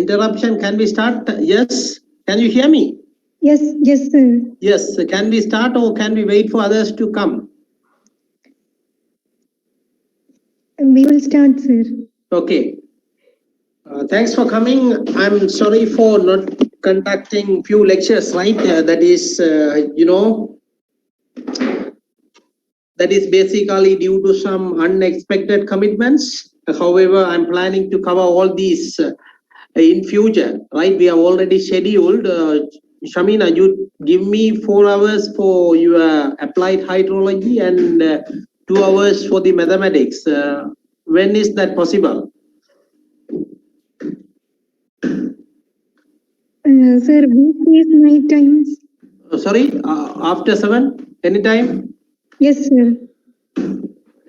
interruption. Can we start? Yes. Can you hear me? Yes, sir. Yes. Can we start or can we wait for others to come? We will start, sir. Okay. Thanks for coming. I'm sorry for not conducting few lectures, right? That is, that is basically due to some unexpected commitments. However, I'm planning to cover all these in future, right? We have already scheduled. Shamina, you give me 4 hours for your applied hydrology and 2 hours for the mathematics. When is that possible? Sir, weekdays, night times. Sorry, after 7, anytime? Yes, sir.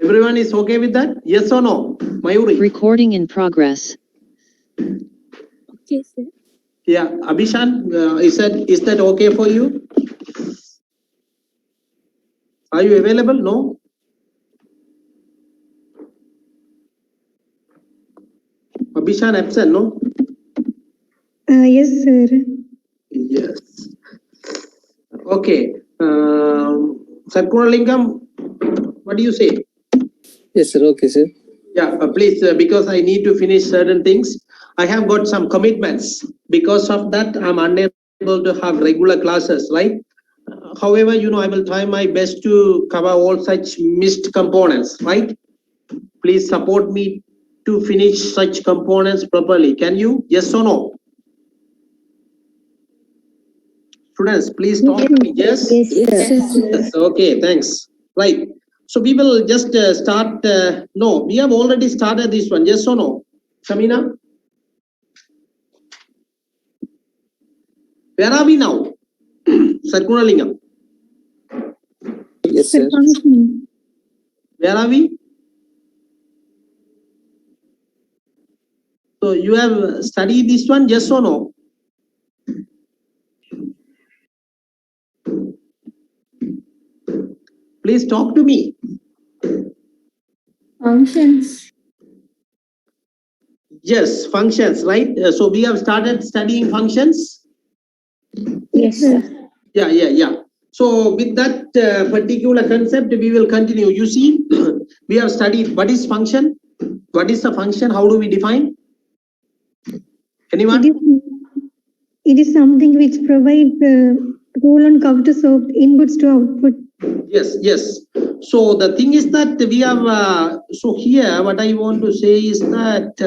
Everyone is okay with that? Yes or no? Mayuri? Recording in progress. Okay, sir. Yeah, Abhishan, is that okay for you? Are you available? No? Abhishan absent, no? Yes, sir. Yes. Okay. Sarkunalingam, what do you say? Yes, sir. Okay, sir. Yeah, please, because I need to finish certain things. I have got some commitments. Because of that, I'm unable to have regular classes, right? However, I will try my best to cover all such missed components, right? Please support me to finish such components properly. Can you? Yes or no? Students, please talk to me. Yes? Yes. Okay, thanks. Right. So we will just start. No, we have already started this one. Yes or no? Shamina? Where are we now? Sarkunalingam. Yes, sir. Where are we? So you have studied this one, yes or no? Please talk to me. Functions. Yes, functions, right? So we have started studying functions. Yes, sir. Yeah. So with that particular concept, we will continue. You see, we have studied what is function, what is the function, how do we define? Anyone? It is something which provides whole and counters of inputs to output. Yes. So the thing is that we have, so here what I want to say is that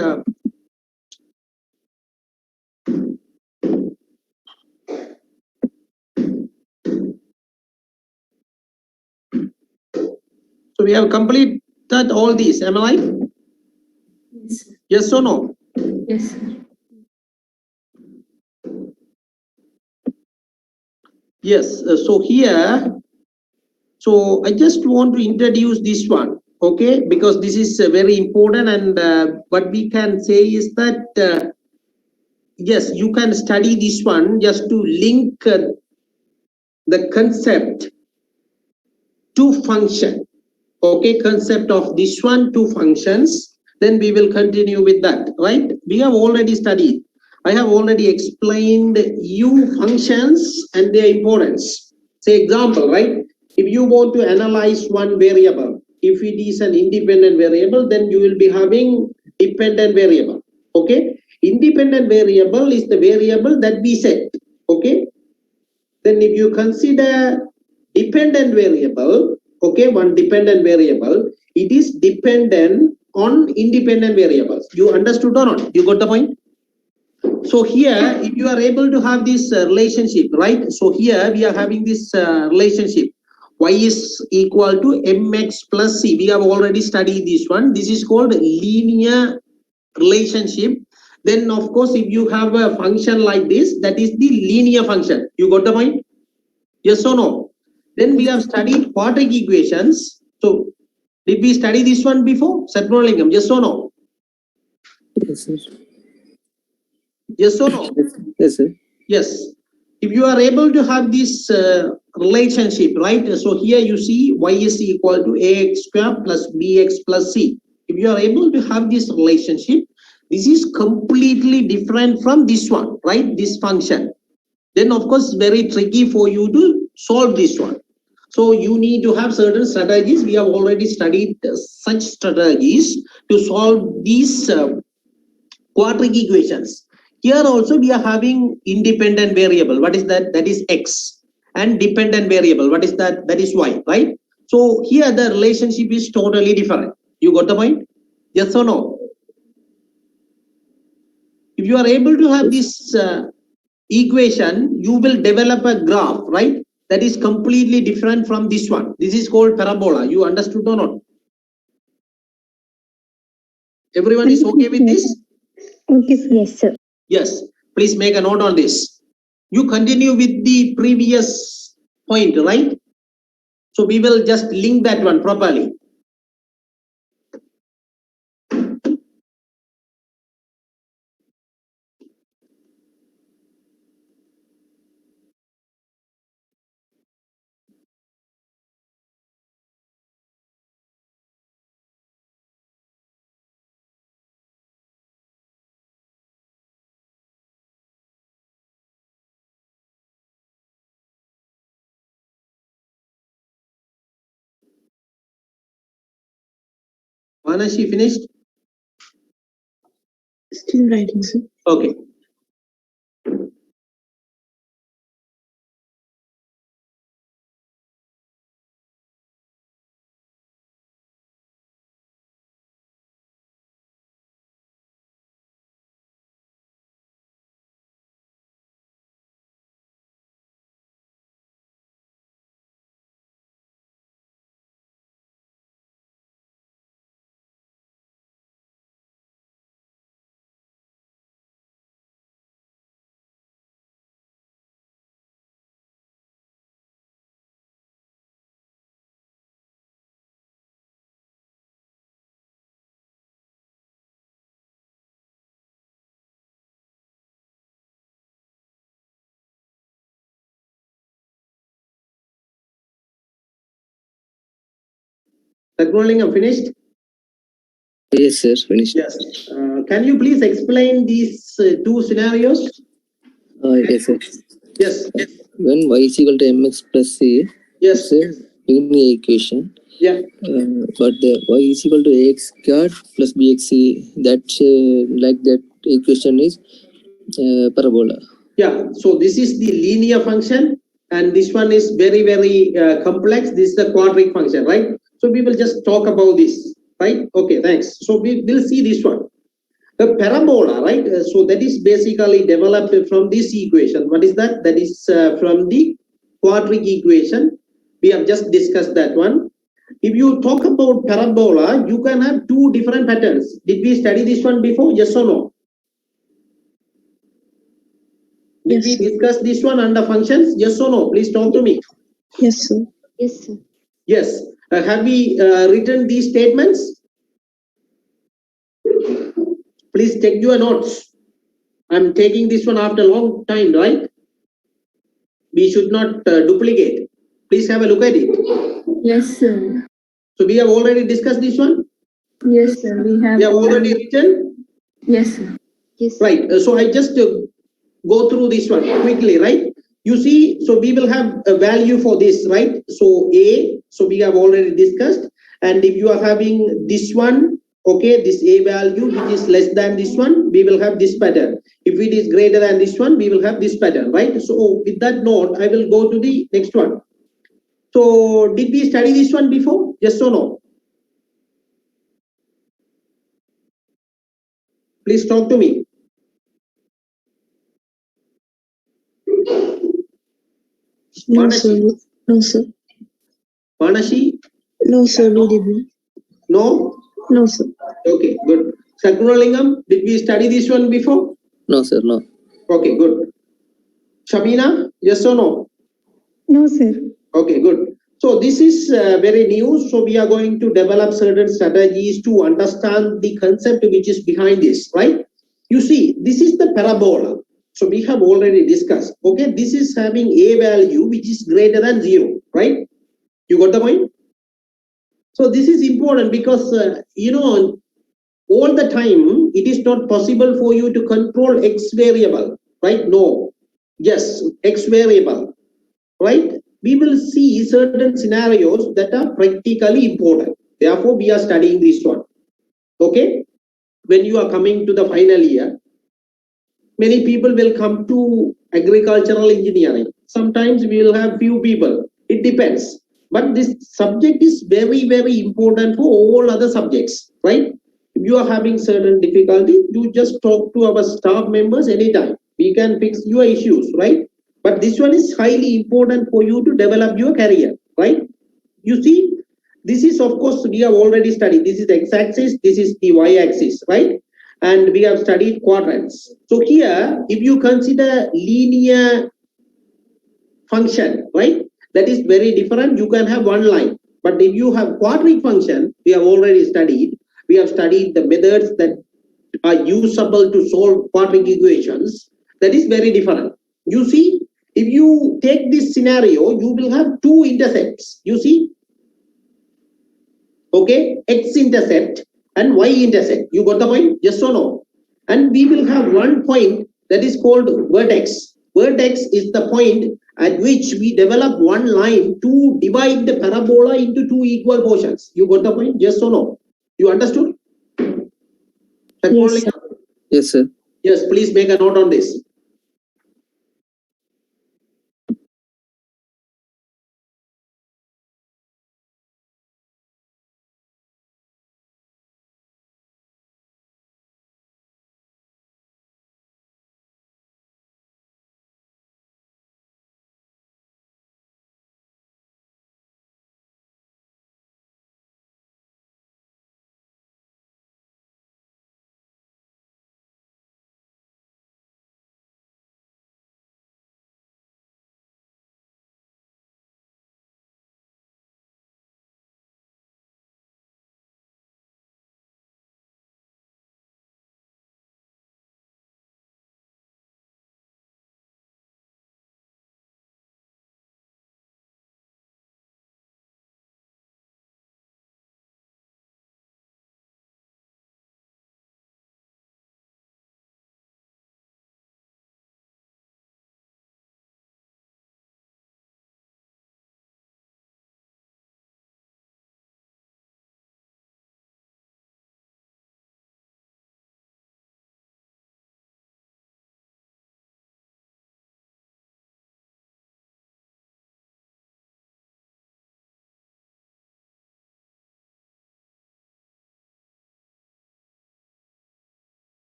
so we have completed all these, am I right? Yes. Yes or no? Yes. Yes, so here, so I just want to introduce this one, okay, because this is very important, and what we can say is that yes, you can study this one just to link the concept to function, okay, concept of this one to functions. Then we will continue with that, right? We have already studied. I have already explained you functions and their importance. Say example, right? If you want to analyze one variable, if it is an independent variable, then you will be having dependent variable, okay? Independent variable is the variable that we set, okay? Then if you consider dependent variable, okay, one dependent variable, it is dependent on independent variables. You understood or not? You got the point? So here, if you are able to have this relationship, right? So here we are having this relationship. Y is equal to mx plus c. We have already studied this one. This is called linear relationship. Then of course, if you have a function like this, that is the linear function. You got the point? Yes or no? Then we have studied quadratic equations. So did we study this one before? Sarkunalingam, yes or no? Yes, sir. Yes or no? Yes, sir. Yes. If you are able to have this relationship, right? So here you see y is equal to ax square plus bx plus c. If you are able to have this relationship, This is completely different from this one, right? This function. Then of course, very tricky for you to solve this one. So you need to have certain strategies. We have already studied such strategies to solve these quadratic equations. Here also we are having independent variable. What is that? That is x. And dependent variable. What is that? That is y, right? So here the relationship is totally different. You got the point? Yes or no? If you are able to have this equation, you will develop a graph, right? That is completely different from this one. This is called parabola. You understood or not? Everyone is okay with this? Okay, sir. Yes, sir. Yes. Please make a note on this. You continue with the previous point, right? So we will just link that one properly. Manashi finished? Still writing, sir. Okay. Raghunalinga finished? Yes, sir. Finished. Yes. Can you please explain these two scenarios? Yes, sir. Yes. When y is equal to mx plus c, Yes. it's a linear equation. Yeah. But the y is equal to ax squared plus bxc, that's like that equation is parabola. Yeah. So this is the linear function, and this one is very, very complex. This is the quadratic function, right? So we will just talk about this, right? Okay, thanks. So we will see this one. The parabola, right? So that is basically developed from this equation. What is that? That is from the quadratic equation. We have just discussed that one. If you talk about parabola, you can have two different patterns. Did we study this one before? Yes or no? Did we discuss this one under functions? Yes or no? Please talk to me. Yes, sir. Yes, sir. Yes. Have we written these statements? Please take your notes. I'm taking this one after a long time, right? We should not duplicate. Please have a look at it. Yes, sir. So we have already discussed this one. Yes, sir. We have already written. Yes, sir. Yes. Right. So I just go through this one quickly, right? You see, so we will have a value for this, right? So A, so we have already discussed. And if you are having this one, okay, this A value, which is less than this one, we will have this pattern. If it is greater than this one, we will have this pattern, right? So with that note, I will go to the next one. So did we study this one before? Yes or no? Please talk to me. No, sir. No, sir. Manashi? No, sir. We didn't. No? No, sir. Okay, good. Sakunalingam, did we study this one before? No, sir. No. Okay, good. Shamina, yes or no? No, sir. Okay, good. So this is very new. So we are going to develop certain strategies to understand the concept which is behind this, right? You see, this is the parabola. So we have already discussed. Okay, this is having a value which is greater than 0, right? You got the point? So this is important because, you know, all the time it is not possible for you to control X variable, right? No. Yes, X variable, right? We will see certain scenarios that are practically important. Therefore, we are studying this one. Okay? When you are coming to the final year, many people will come to agricultural engineering. Sometimes we will have few people. It depends. But this subject is very, very important for all other subjects, right? If you are having certain difficulty, you just talk to our staff members anytime. We can fix your issues, right? But this one is highly important for you to develop your career, right? You see, this is, of course, we have already studied. This is the x-axis, this is the y-axis, right? And we have studied quadrants. So here, if you consider linear function, right? That is very different. You can have one line. But if you have quadratic function, we have already studied. We have studied the methods that are usable to solve quadratic equations. That is very different. You see, if you take this scenario, you will have two intercepts. You see? Okay, x-intercept and y-intercept. You got the point? Yes or no? And we will have one point that is called vertex. Vertex is the point at which we develop one line to divide the parabola into two equal portions. You got the point? Yes or no? You understood? Yes, sir. Yes, sir. Yes, please make a note on this.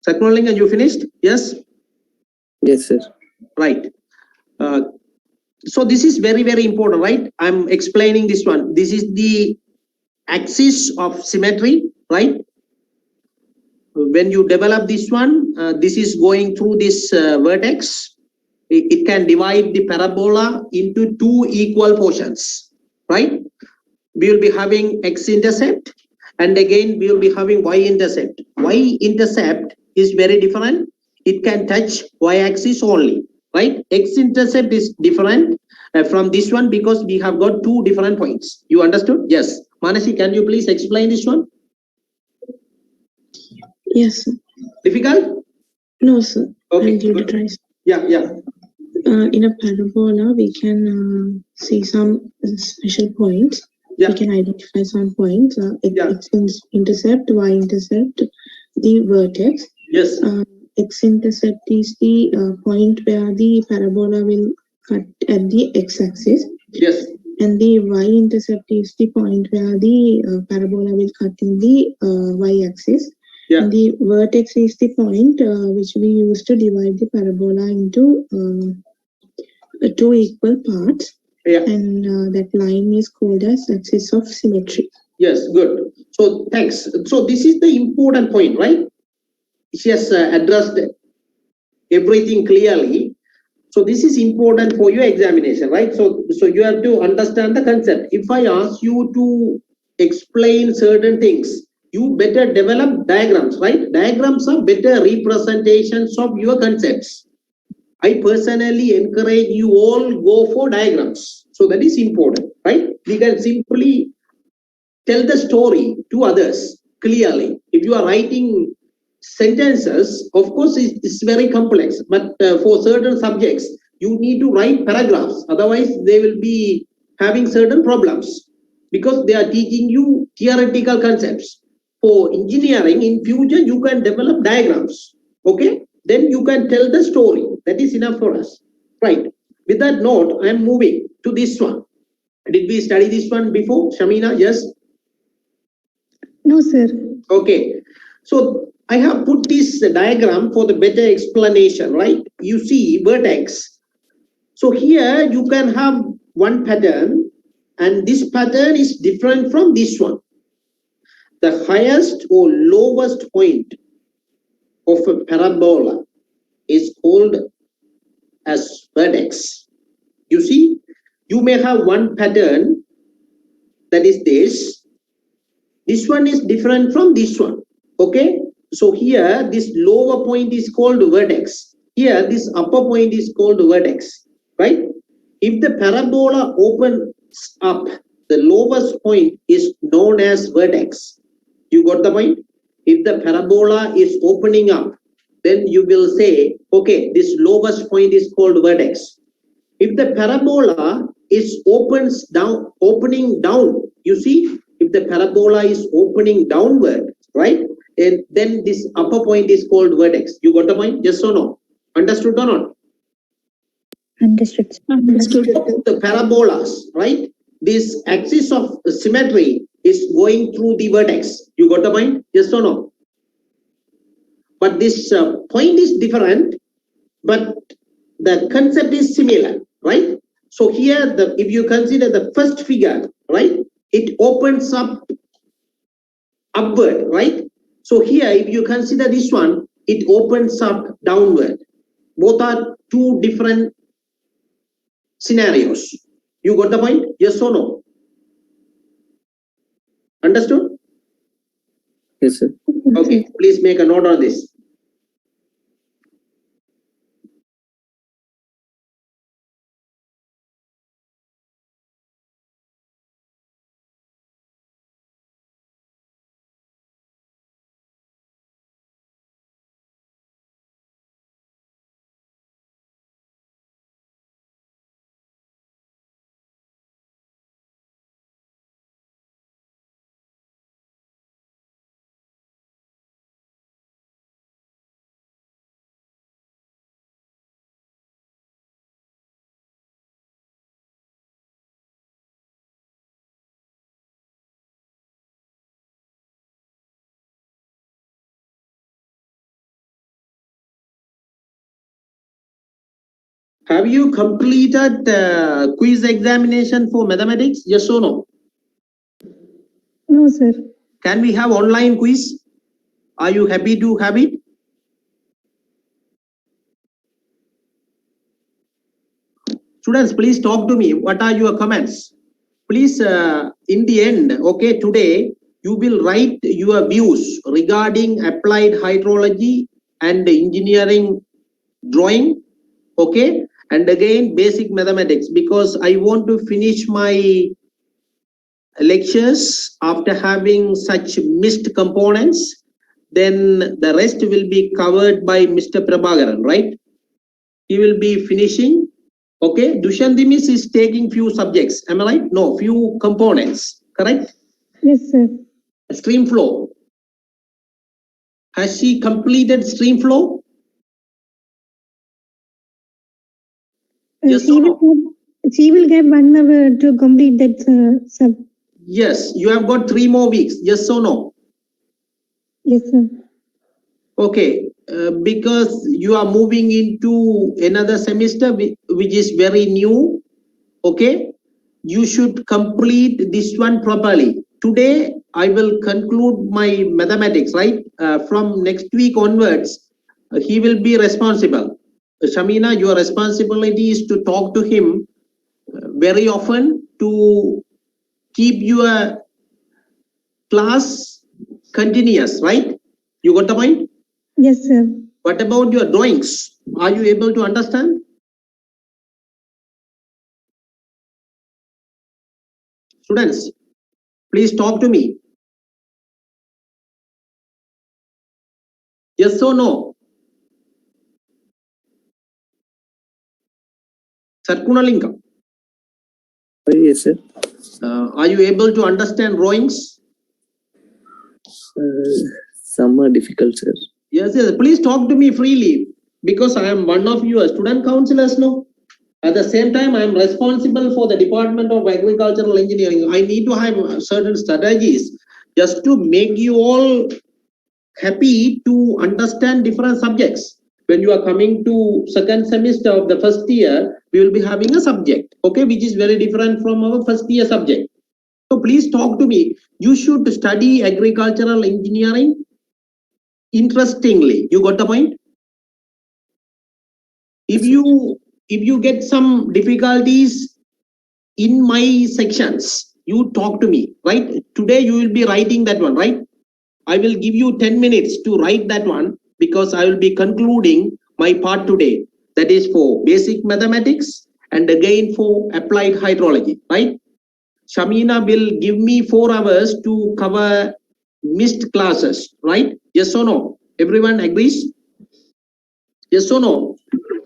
Sakmalinga, you finished? Yes? Yes, sir. Right. So this is very, very important, right? I'm explaining this one. This is the axis of symmetry, right? When you develop this one, this is going through this vertex. It can divide the parabola into two equal portions, right? We will be having x-intercept, and again we will be having y-intercept. Y-intercept is very different. It can touch y-axis only, right? X-intercept is different from this one because we have got two different points. You understood? Yes. Manasi, can you please explain this one? Yes, sir. Difficult? No, sir. Okay, I'll give it a good. try, sir. Yeah. In a parabola, we can see some special points. Yeah. We can identify some points. Yeah. X-intercept, y-intercept, the vertex. Yes. X-intercept is the point where the parabola will cut at the x-axis. Yes. And the y-intercept is the point where the parabola will cut in the y-axis. Yeah. And the vertex is the point which we use to divide the parabola into two equal parts. Yeah. And that line is called as axis of symmetry. Yes, good. So thanks. So this is the important point, right? She has addressed everything clearly. So this is important for your examination, right? So you have to understand the concept. If I ask you to explain certain things, you better develop diagrams, right? Diagrams are better representations of your concepts. I personally encourage you all go for diagrams. So that is important, right? We can simply tell the story to others clearly. If you are writing sentences, of course, it's very complex, but for certain subjects, you need to write paragraphs. Otherwise, they will be having certain problems because they are teaching you theoretical concepts. For engineering, in future, you can develop diagrams, okay? Then you can tell the story. That is enough for us, right? With that note, I am moving to this one. Did we study this one before, Shamina? Yes? No, sir. Okay, so I have put this diagram for the better explanation, right? You see vertex. So here you can have one pattern, and this pattern is different from this one. The highest or lowest point of a parabola is called as vertex. You see, you may have one pattern that is this. This one is different from this one, okay? So here, this lower point is called vertex. Here, this upper point is called vertex, right? If the parabola opens up, the lowest point is known as vertex. You got the point? If the parabola is opening up, then you will say, okay, this lowest point is called vertex. If the parabola is opening down, you see, if the parabola is opening downward, right? And then this upper point is called vertex. You got the point? Yes or no? Understood or not? Understood. The parabolas, right? This axis of symmetry is going through the vertex. You got the point? Yes or no? But this point is different, but the concept is similar, right? So here, if you consider the first figure, right, it opens up upward, right? So here, if you consider this one, it opens up downward. Both are two different scenarios. You got the point? Yes or no? Understood? Yes, sir. Okay, please make a note on this. Have you completed quiz examination for mathematics? Yes or no? No, sir. Can we have online quiz? Are you happy to have it? Students, please talk to me. What are your comments? Please, in the end, okay, today you will write your views regarding applied hydrology and engineering drawing, okay, and again basic mathematics, because I want to finish my lectures after having such missed components. Then the rest will be covered by Mr. Prabhakaran, right? He will be finishing. Okay, Dushandimis is taking few subjects, am I right? No, few components, correct? Yes, sir. Stream flow. Has she completed stream flow? Yes or no? She will get 1 hour to complete that sub. Yes, you have got 3 more weeks. Yes or no? Yes, sir. Okay, because you are moving into another semester which is very new, okay, you should complete this one properly. Today I will conclude my mathematics, right? From next week onwards, he will be responsible. Shamina, your responsibility is to talk to him very often to keep your class continuous, right? You got the point? Yes, sir. What about your drawings? Are you able to understand? Students, please talk to me. Yes or no? Sarkunalingam, Yes, sir. are you able to understand drawings? Some are difficult, sir. Yes, yes. Please talk to me freely because I am one of your student counselors, no? At the same time, I am responsible for the Department of Agricultural Engineering. I need to have certain strategies just to make you all happy to understand different subjects. When you are coming to second semester of the first year, we will be having a subject, okay, which is very different from our first year subject. So please talk to me. You should study agricultural engineering interestingly. You got the point? If you get some difficulties in my sections, you talk to me, right? Today you will be writing that one, right? I will give you 10 minutes to write that one because I will be concluding my part today. That is for basic mathematics and again for applied hydrology, right? Shamina will give me 4 hours to cover missed classes, right? Yes or no? Everyone agrees? Yes or no?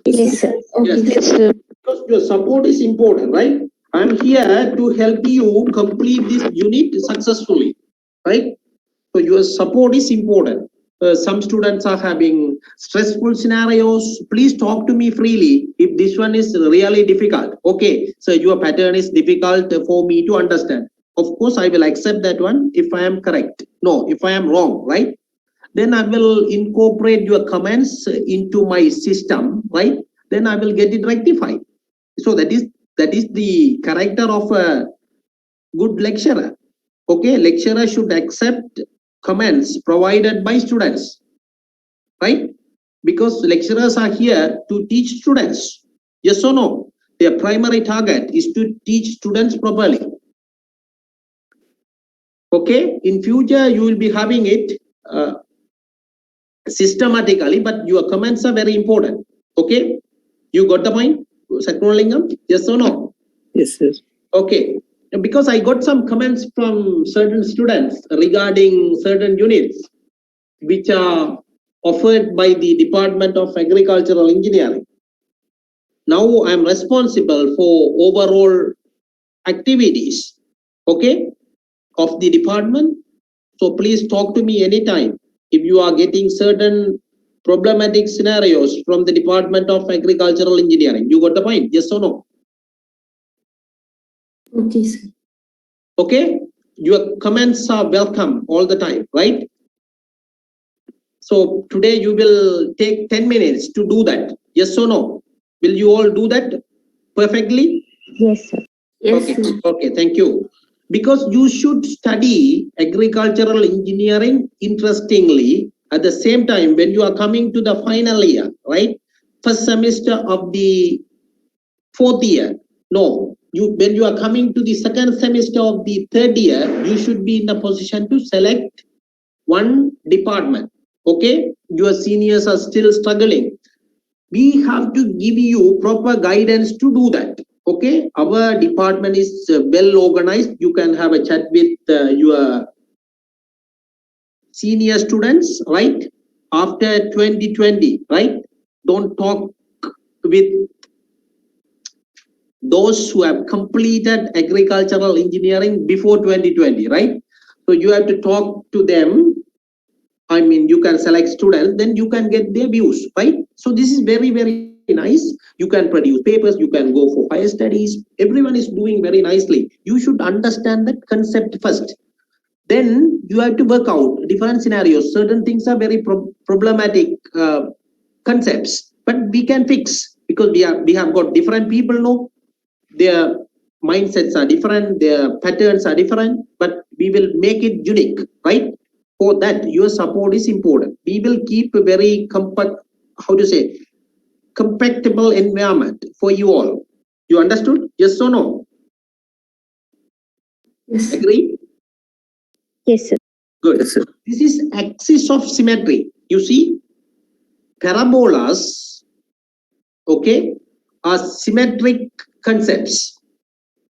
Yes, sir. Yes. Yes, sir. Because your support is important, right? I'm here to help you complete this unit successfully, right? So your support is important. Some students are having stressful scenarios. Please talk to me freely if this one is really difficult. Okay, so your pattern is difficult for me to understand. Of course, I will accept that one if I am correct. No, if I am wrong, right? Then I will incorporate your comments into my system, right? Then I will get it rectified. So that is the character of a good lecturer. Okay, lecturer should accept comments provided by students, right? Because lecturers are here to teach students. Yes or no? Their primary target is to teach students properly. Okay, in future you will be having it systematically, but your comments are very important. Okay, you got the point, Sakronalingam? Yes or no? Yes, sir. Okay, because I got some comments from certain students regarding certain units which are offered by the Department of Agricultural Engineering. Now I am responsible for overall activities, okay, of the department. So please talk to me anytime if you are getting certain problematic scenarios from the Department of Agricultural Engineering. You got the point? Yes or no? Okay, sir. Okay, your comments are welcome all the time, right? So today you will take 10 minutes to do that. Yes or no? Will you all do that perfectly? Yes, sir. Yes, Okay, sir. okay, thank you. Because you should study agricultural engineering interestingly at the same time when you are coming to the final year, right? First semester of the fourth year. No, when you are coming to the second semester of the third year, you should be in a position to select one department. Okay, your seniors are still struggling. We have to give you proper guidance to do that. Okay, our department is well organized. You can have a chat with your senior students, right? After 2020, right? Don't talk with those who have completed agricultural engineering before 2020, right? So you have to talk to them. I mean, you can select students, then you can get their views, right? So this is very, very nice. You can produce papers, you can go for higher studies. Everyone is doing very nicely. You should understand that concept first. Then you have to work out different scenarios. Certain things are very problematic concepts, but we can fix because we have got different people, no? Their mindsets are different, their patterns are different, but we will make it unique, right? For that, your support is important. We will keep a very compatible environment for you all. You understood? Yes or no? Yes, sir. Agree? Yes, sir. Good. Yes, sir. This is axis of symmetry. You see, parabolas, okay, are symmetric concepts,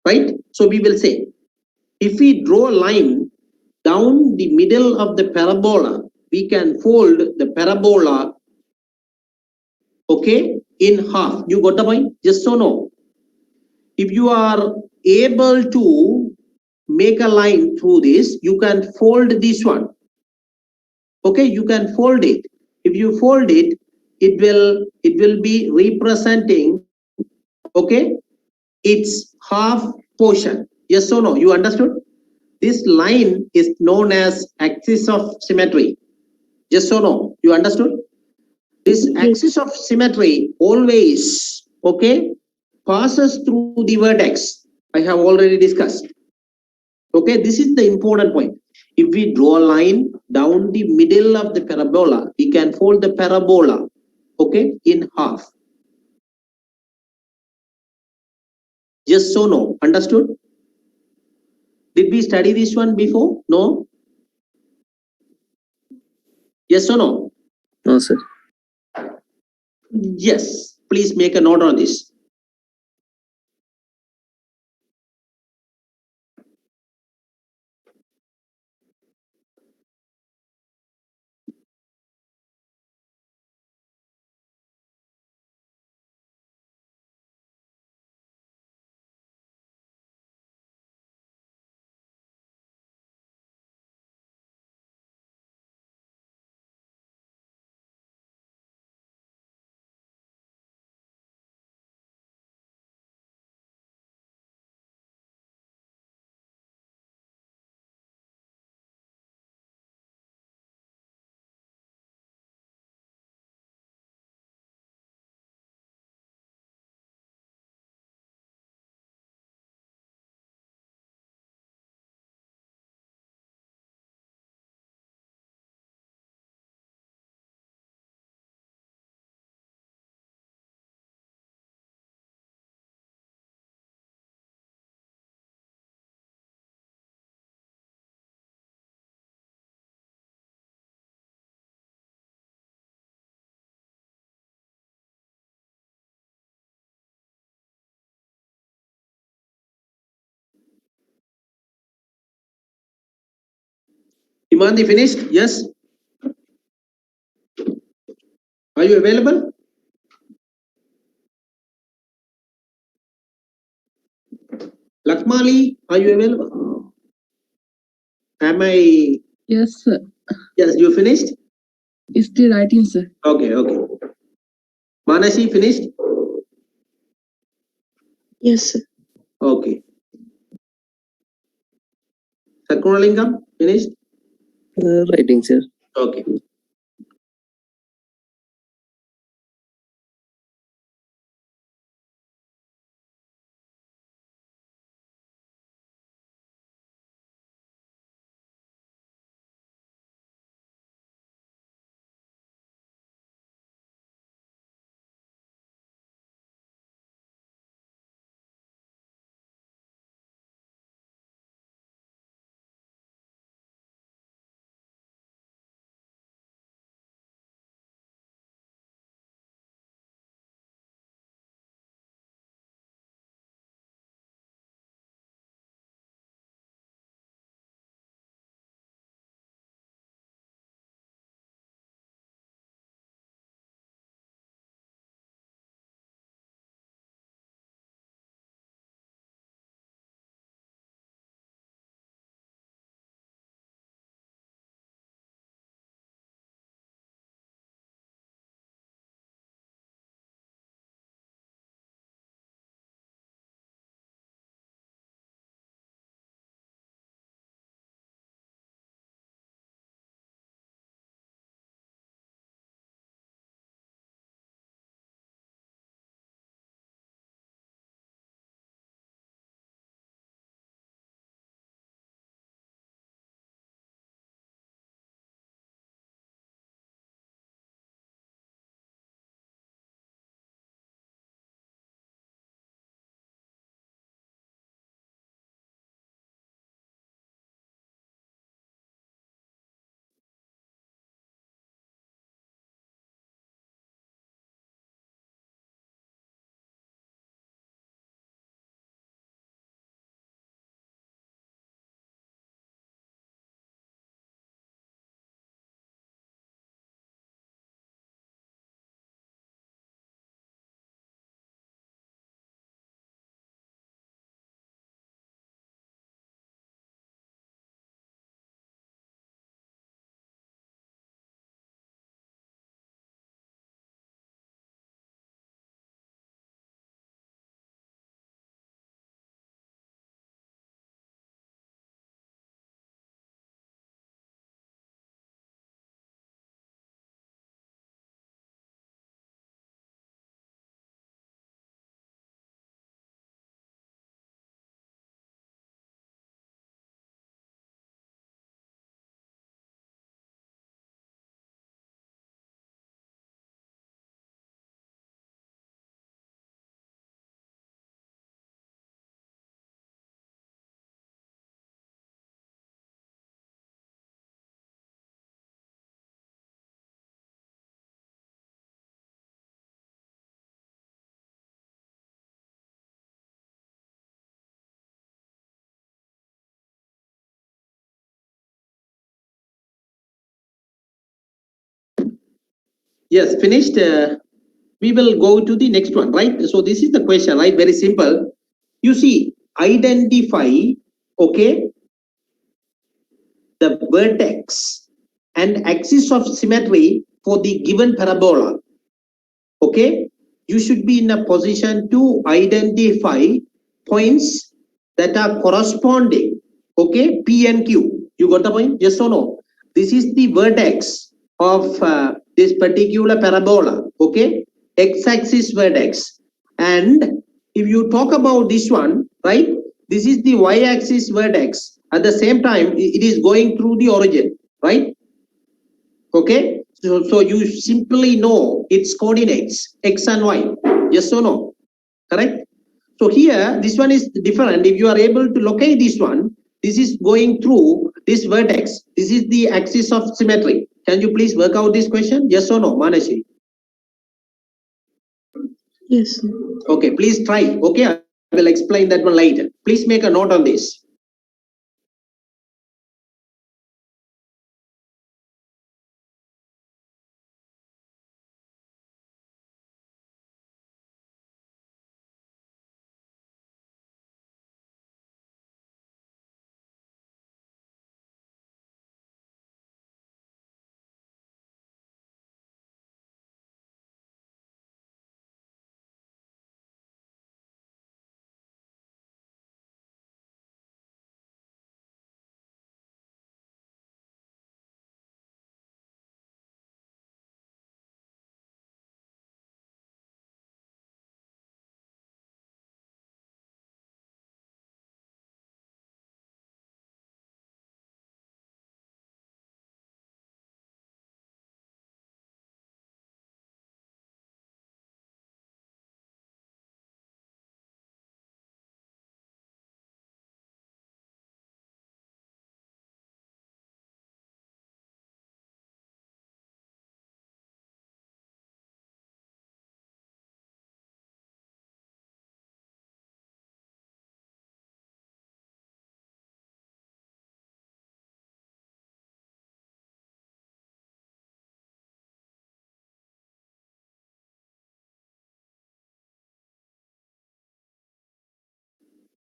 right? So we will say, if we draw a line down the middle of the parabola, we can fold the parabola, okay, in half. You got the point? Yes or no? If you are able to make a line through this, you can fold this one. Okay, you can fold it. If you fold it, it will be representing, okay, its half portion. Yes or no? You understood? This line is known as axis of symmetry. Yes or no? You understood? This axis of symmetry always, okay, passes through the vertex. I have already discussed. Okay, this is the important point. If we draw a line down the middle of the parabola, we can fold the parabola, okay, in half. Yes or no? Understood? Did we study this one before? No? Yes or no? No, sir. Yes. Please make a note on this. Imanti finished? Yes. Are you available? Lakmali, are you available? Am I? Yes, sir. Yes, you finished? Still writing, sir. Okay, okay. Manasi finished? Yes, sir. Okay. Sakunalingam finished? Writing, sir. Okay. Yes, finished. We will go to the next one, right? So this is the question, right? Very simple. You see, identify, okay, the vertex and axis of symmetry for the given parabola. Okay, you should be in a position to identify points that are corresponding. Okay, P and Q. You got the point? Yes or no? This is the vertex of this particular parabola. Okay, x-axis vertex. And if you talk about this one, right? This is the y-axis vertex. At the same time, it is going through the origin, right? Okay, so you simply know its coordinates x and y. Yes or no? Correct. So here this one is different. If you are able to locate this one, this is going through this vertex. This is the axis of symmetry. Can you please work out this question? Yes or no, Manashi? Yes, sir. Okay, please try. Okay, I will explain that one later. Please make a note on this.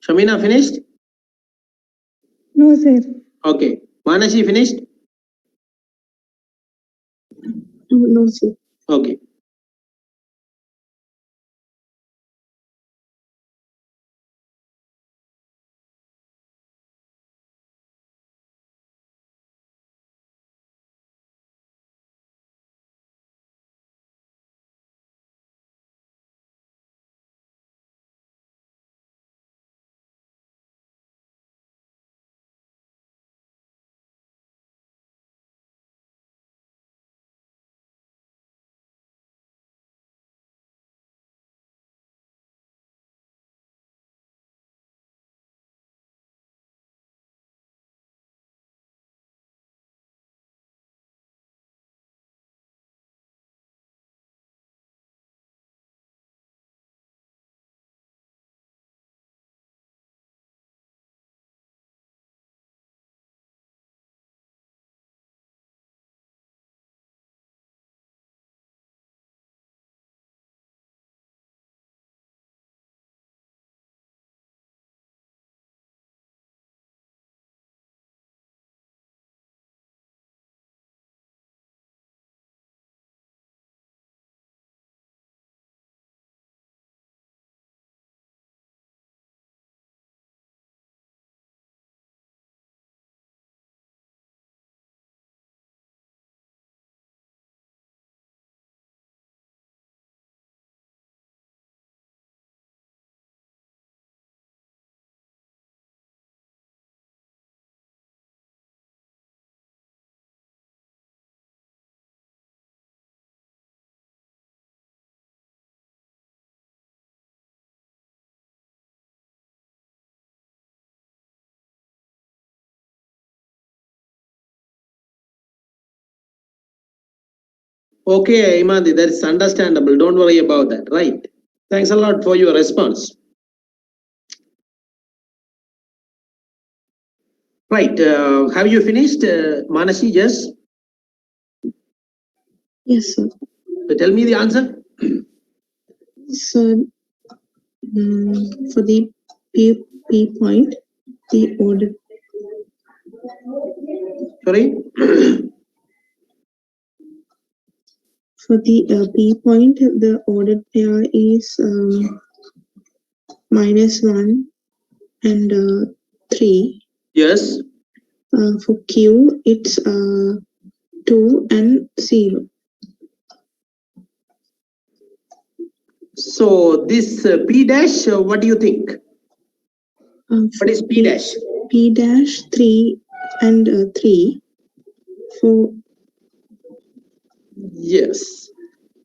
Shamina finished? No, sir. Okay. Manashi finished? No, sir. Okay. Okay, Imadi, that's understandable. Don't worry about that, right? Thanks a lot for your response. Right, have you finished, Manashi? Yes? Yes, sir. So tell me the answer. So, for the P point, the ordered Sorry. for the P point, the ordered pair is -1 and 3. Yes. For Q, it's 2 and 0. So this P dash, what do you think? What is P dash? P dash 3 and 3. For Yes.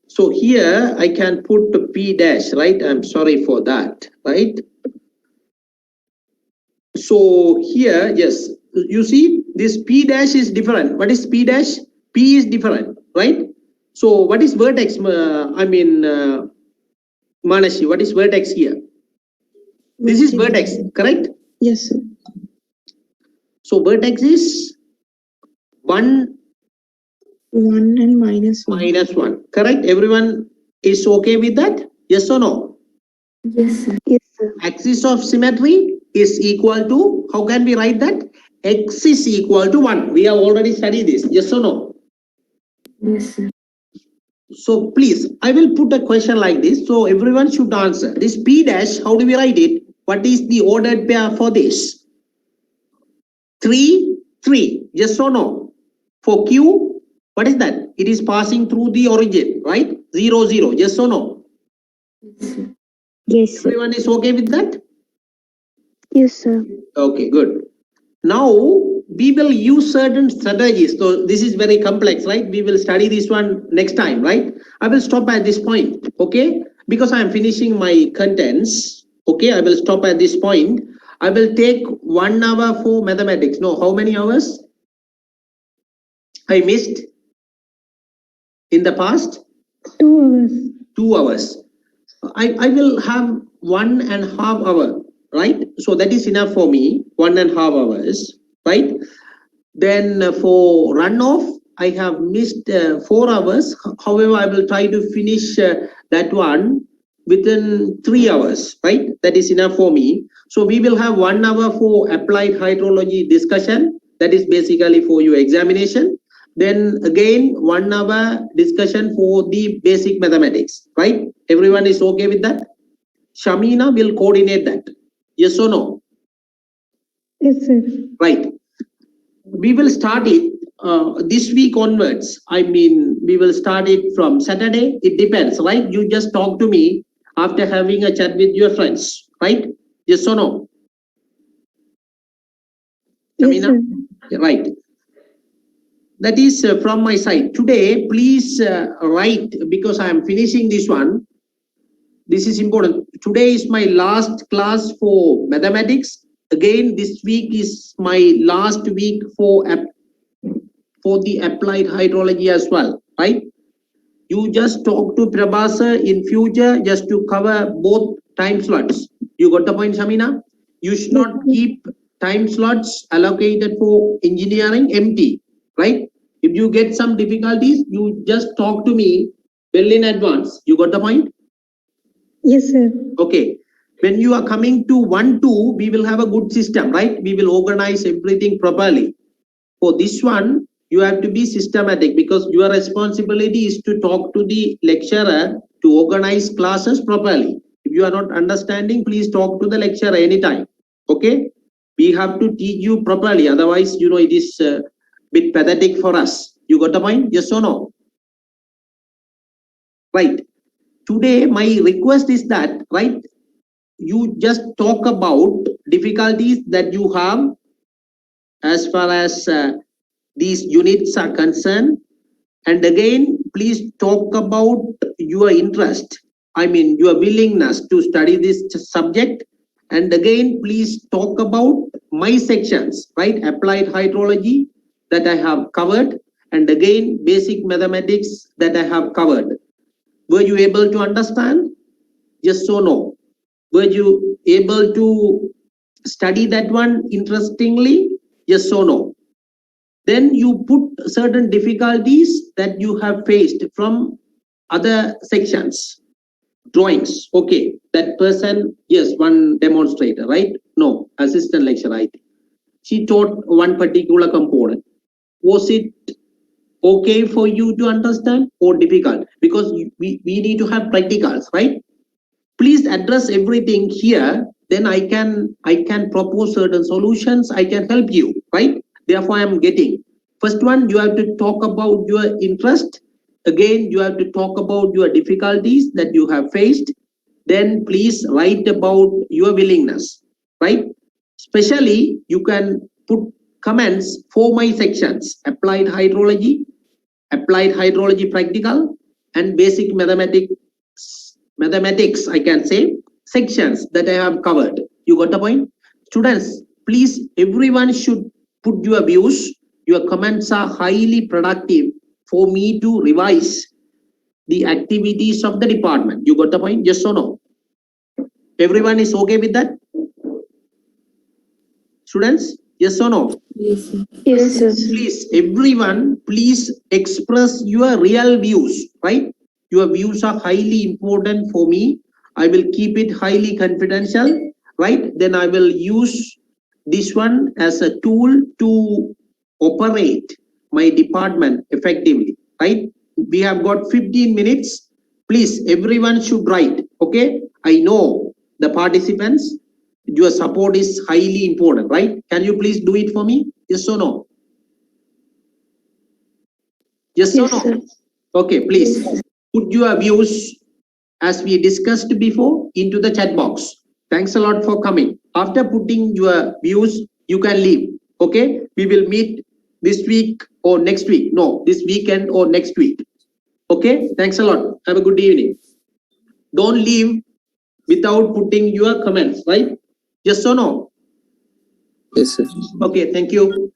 So here I can put the P dash, right? I'm sorry for that, right? So here, yes, you see this P dash is different. What is P dash? P is different, right? So what is vertex? Manashi, what is vertex here? This is vertex, correct? Yes, sir. So vertex is 1 1 and -1. -1, correct? Everyone is okay with that? Yes or no? Yes, sir. Yes, sir. Axis of symmetry is equal to, how can we write that? X is equal to 1. We have already studied this. Yes or no? Yes, sir. So please, I will put a question like this. So everyone should answer. This P dash, how do we write it? What is the ordered pair for this? 3, 3. Yes or no? For Q, what is that? It is passing through the origin, right? 0, 0. Yes or no? Yes, sir. Yes, sir. Everyone is okay with that? Yes, sir. Okay, good. Now we will use certain strategies. So this is very complex, right? We will study this one next time, right? I will stop at this point, okay? Because I am finishing my contents, okay? I will stop at this point. I will take 1 hour for mathematics. No, how many hours? I missed in the past? 2 hours. 2 hours. I will have 1.5 hour, right? So that is enough for me, 1.5 hours, right? Then for runoff, I have missed 4 hours. However, I will try to finish that one within 3 hours, right? That is enough for me. So we will have 1 hour for applied hydrology discussion. That is basically for your examination. Then again, 1 hour discussion for the basic mathematics, right? Everyone is okay with that? Shamina will coordinate that. Yes or no? Yes, sir. Right. We will start it this week onwards. I mean, we will start it from Saturday. It depends, right? You just talk to me after having a chat with your friends, right? Yes or no? Yes, sir. Right. That is from my side. Today, please write, because I am finishing this one. This is important. Today is my last class for mathematics. Again, this week is my last week for the applied hydrology as well, right? You just talk to Prabhasar in future just to cover both time slots. You got the point, Shamina? You should not keep time slots allocated for engineering empty, right? If you get some difficulties, you just talk to me well in advance. You got the point? Yes, sir. Okay. When you are coming to 1, 2, we will have a good system, right? We will organize everything properly. For this one, you have to be systematic, because your responsibility is to talk to the lecturer to organize classes properly. If you are not understanding, please talk to the lecturer anytime. Okay? We have to teach you properly. Otherwise, it is a bit pathetic for us. You got the point? Yes or no? Right. Today, my request is that, right, you just talk about difficulties that you have as far as these units are concerned. And again, please talk about your interest. I mean, your willingness to study this subject. And again, please talk about my sections, right? Applied hydrology that I have covered. And again, basic mathematics that I have covered. Were you able to understand? Yes or no? Were you able to study that one interestingly? Yes or no? Then you put certain difficulties that you have faced from other sections. Drawings, okay. That person, yes, one demonstrator, right? No, assistant lecturer, I think. She taught one particular component. Was it okay for you to understand or difficult? Because we need to have practicals, right? Please address everything here, then I can propose certain solutions, I can help you, right? Therefore, I am getting. First one, you have to talk about your interest. Again, you have to talk about your difficulties that you have faced. Then please write about your willingness, right? Especially, you can put comments for my sections: applied hydrology practical, and basic mathematics, I can say, sections that I have covered. You got the point? Students, please, everyone should put your views. Your comments are highly productive for me to revise the activities of the department. You got the point? Yes or no? Everyone is okay with that? Students, yes or no? Yes, sir. Yes, sir. Please, everyone, please express your real views, right? Your views are highly important for me. I will keep it highly confidential, right? Then I will use this one as a tool to operate my department effectively, right? We have got 15 minutes. Please, everyone should write, okay? I know the participants, your support is highly important, right? Can you please do it for me? Yes or no? Yes or Yes, no? sir. Okay, please put your views as we discussed before into the chat box. Thanks a lot for coming. After putting your views, you can leave. Okay, we will meet this week or next week. No, this weekend or next week. Okay, thanks a lot. Have a good evening. Don't leave without putting your comments, right? Yes or no? Yes, sir. Okay, thank you.